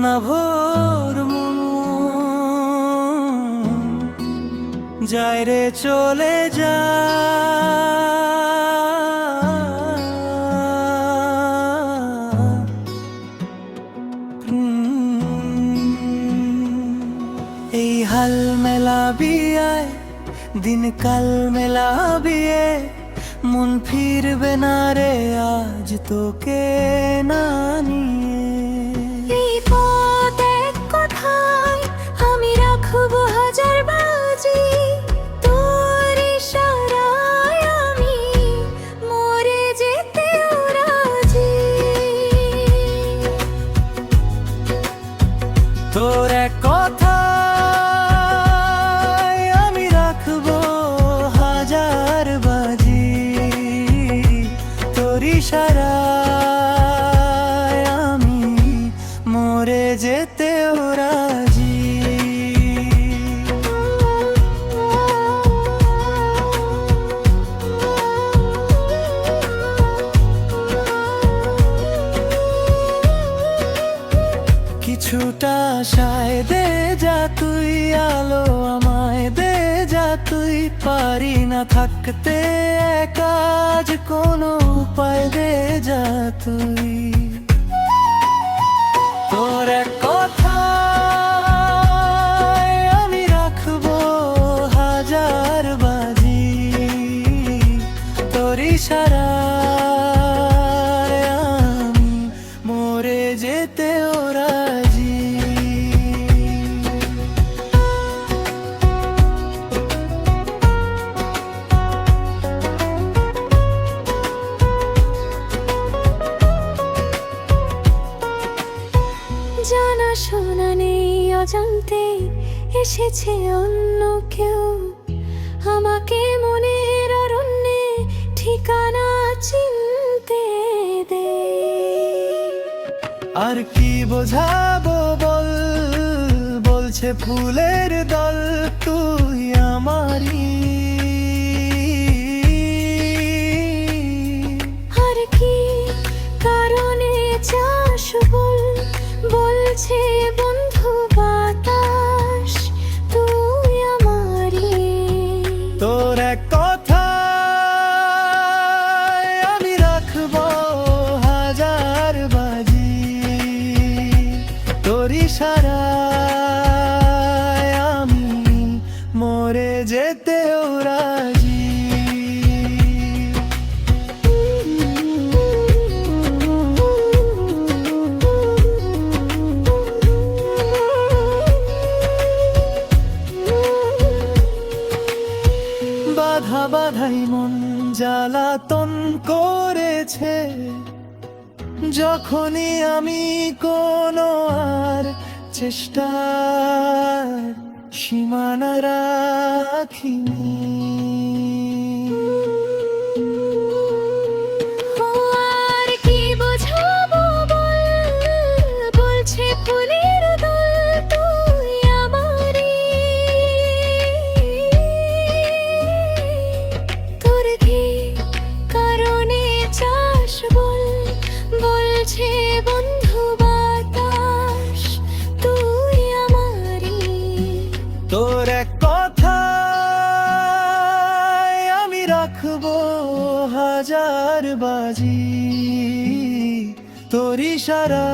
না ভোর মন যায় রে চলে যা, এই হাল মেলাবিয়ায় দিন কাল মেলাবিয়ে মন ফিরবে না রে আজ তোকে না নিয়ে। এই পথ এক কথায় আমি রাখবো হাজার বাজি, তোর ইশারায় আমি মরে যেতেও রাজি। তোর এক কথায় আমি রাখবো হাজার বাজি, তোর ইশারায় আমি মরে যেতেও রাজি। কিছুটা আশায় দে যা তুই, আলো আমায় দে যা তুই, পারি না থাকতে একা আজ কোনো উপায় দে যা তুই। তোর এক কথায় আমি রাখবো হাজার বাজি, তোর ইশারায় আমি মরে যেতেও রাজি। জানা শোনা নেই অজান্তে এসেছে অন্য কেউ, আমাকে মনের অরণ্যে ঠিকানা চিনতে দে। আর কি বোঝাবো বল, বলছে ফুলের দল তুই আমারই। আর কি কারণে চাস বল, বলছে বন্ধু বাতাস তুই আমারই। তোর এক কথায় আমি রাখবো হাজার বাজি, তোর ইশারায় আমি মরে যেতেও রাজি। বাধা বাধাই মন জ্বালাতন করেছে, যখনই আমি কোনো আর চেষ্টার সীমানা রাখিনি। আর কি বোঝাবো বল, বলছে ফুলের দল তুই আমারই। তোর কি কারণে চাস বল, বলছে বন্ধু বাতাস তুই আমারই। তোর এক কথায় আমি রাখবো হাজার বাজি, তোর ইশারা